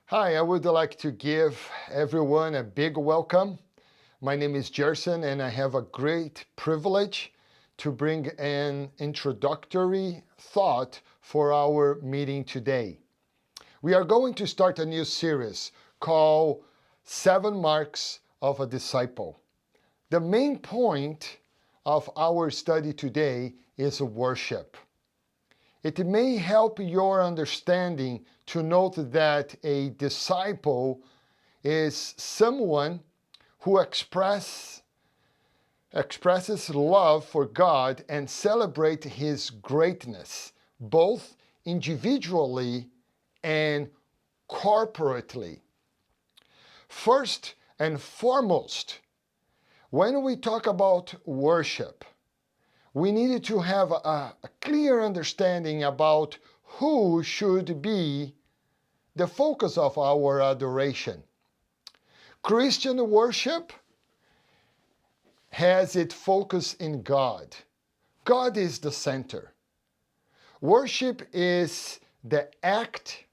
Hi, I would like to give everyone a big welcome. My name is Gerson, and I have a great privilege to bring an introductory thought for our meeting today. We are going to start a new series called 7 Marks of a Disciple. The main point of our study today is worship. It may help your understanding to note that a disciple is someone who expresses love for God and celebrate his greatness, both individually and corporately. First and foremost, when we talk about worship, we needed to have a clear understanding about who should be the focus of our adoration. Christian worship has its focus in God. God is the center. Worship is the act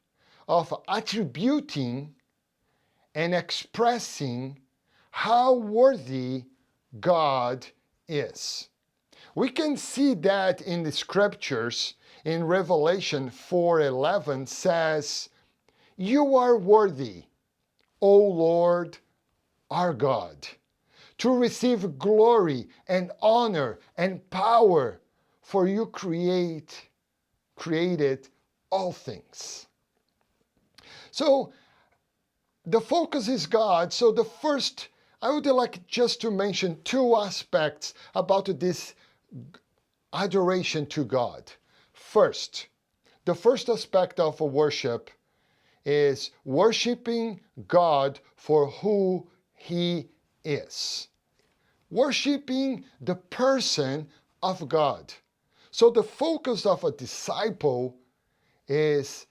of attributing and expressing how worthy God is. We can see that in the scriptures. In Revelation 4:11 says, "You are worthy, O Lord our God, to receive glory and honor and power, for you created all things." So the focus is God. So I would like just to mention two aspects about this adoration to God. First, the first aspect of worship is worshiping God for who he is. Worshiping the person of God. So the focus of a disciple is,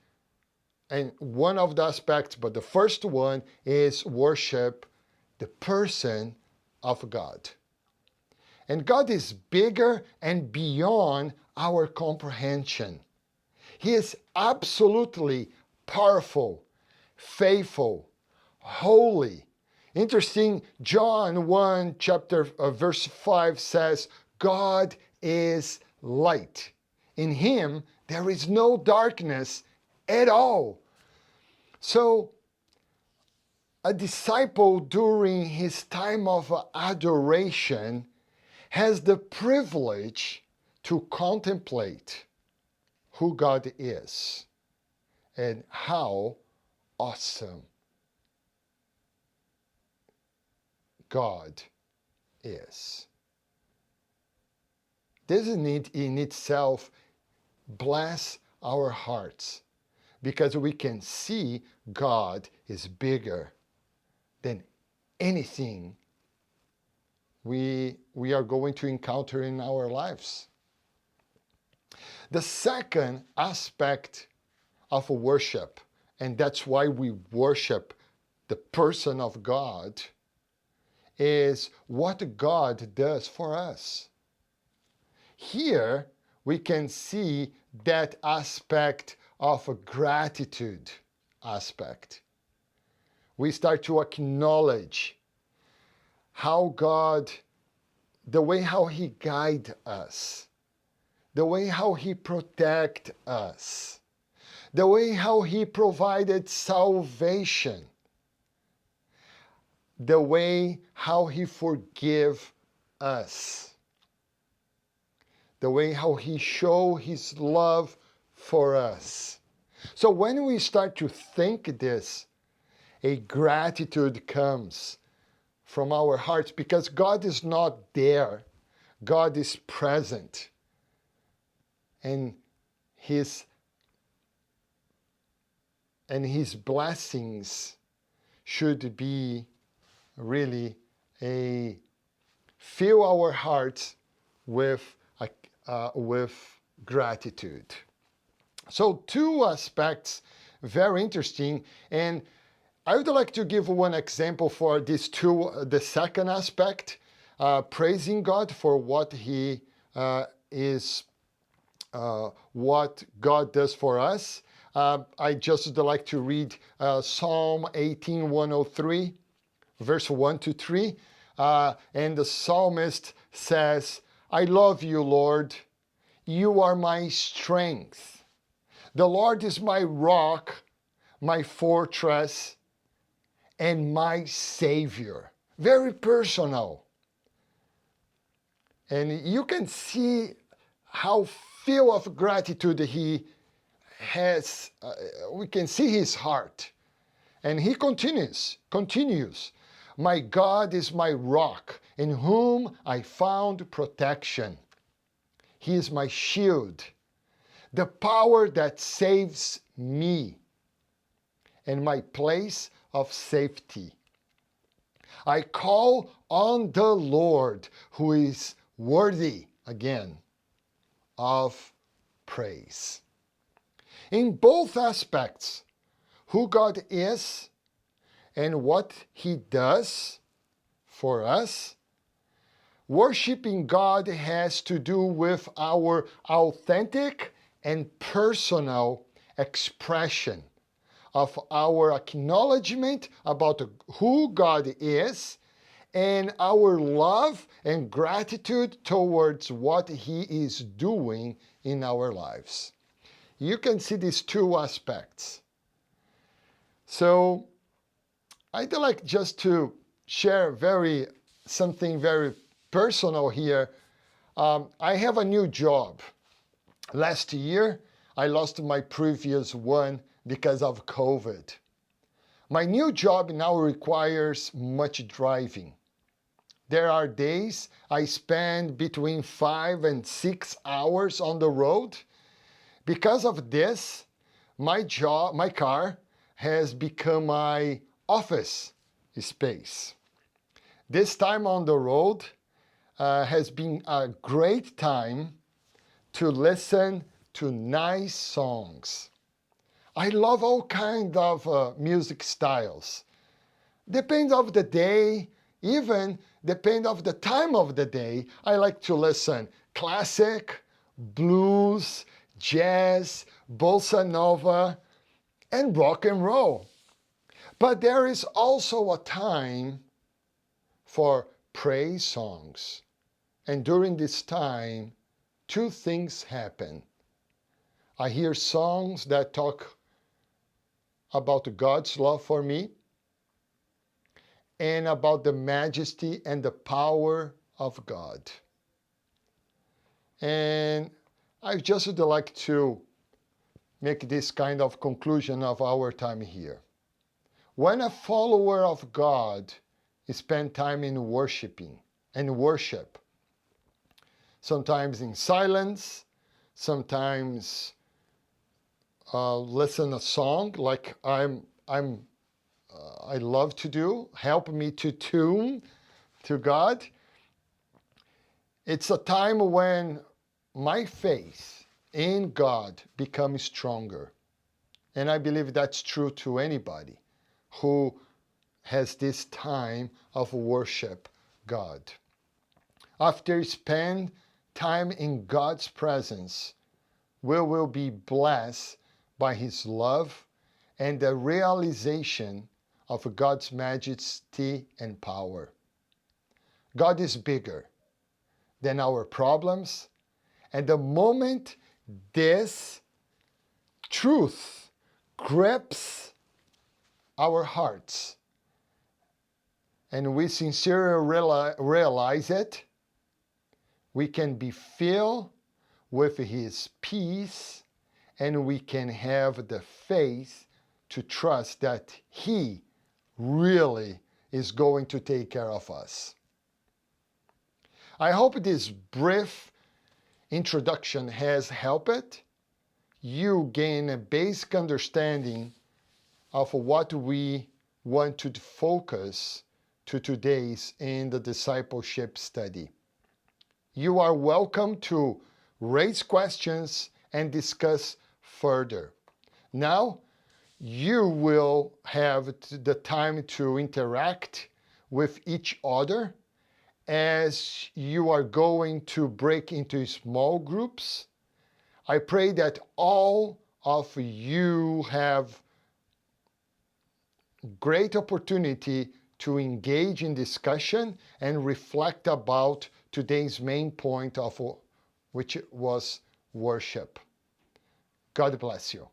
and one of the aspects, but the first one is worship the person of God. And God is bigger and beyond our comprehension. He is absolutely powerful, faithful, holy. Interesting, John 1 verse 5 says, God is light. In him there is no darkness at all. So a disciple during his time of adoration has the privilege to contemplate who God is and how awesome God is. This in itself bless our hearts because we can see God is bigger than anything we are going to encounter in our lives. The second aspect of worship, and that's why we worship the person of God, is what God does for us. Here we can see that aspect of a gratitude aspect. We start to acknowledge how God, the way how he guides us, the way how he protects us, the way how he provided salvation, the way how he forgive us, the way how he show his love for us. So when we start to think this, a gratitude comes from our hearts because God is not there. God is present. And his blessings should be really fill our hearts with gratitude. So two aspects, very interesting, and I would like to give one example for these two. The second aspect, praising God for what he is, what God does for us. I just would like to read Psalm 18:103, verse 1 to 3. And the psalmist says, I love you, Lord. You are my strength. The Lord is my rock, my fortress, and my Savior. Very personal. And you can see how full of gratitude he has. We can see his heart. And he continues. My God is my rock, in whom I found protection. He is my shield, the power that saves me, and my place of safety. I call on the Lord, who is worthy, again, of praise. In both aspects, who God is and what he does for us, worshiping God has to do with our authentic and personal expression of our acknowledgement about who God is and our love and gratitude towards what he is doing in our lives. You can see these two aspects. So I'd like just to share something very personal here. I have a new job. Last year, I lost my previous one because of COVID. My new job now requires much driving. There are days I spend between 5 and 6 hours on the road. Because of this, my car has become my office space. This time on the road has been a great time to listen to nice songs. I love all kinds of music styles. Depends of the day, even depend of the time of the day. I like to listen classic, blues, jazz, bossa nova, and rock and roll. But there is also a time for praise songs. And during this time, two things happen. I hear songs that talk about God's love for me and about the majesty and the power of God. And I just would like to make this kind of conclusion of our time here. When a follower of God spends time in worshiping and worship, sometimes in silence, sometimes listen a song like I love to do, help me to tune to God. It's a time when my faith in God becomes stronger. And I believe that's true to anybody who has this time of worship God. After spend time in God's presence, we will be blessed by his love and the realization of God's majesty and power. God is bigger than our problems, and the moment this truth grips our hearts and we sincerely realize it, we can be filled with his peace, and we can have the faith to trust that he really is going to take care of us. I hope this brief introduction has helped you gain a basic understanding of what we want to focus to today's in the discipleship study. You are welcome to raise questions and discuss further. Now, you will have the time to interact with each other as you are going to break into small groups. I pray that all of you have great opportunity to engage in discussion and reflect about today's main point of which was worship. God bless you.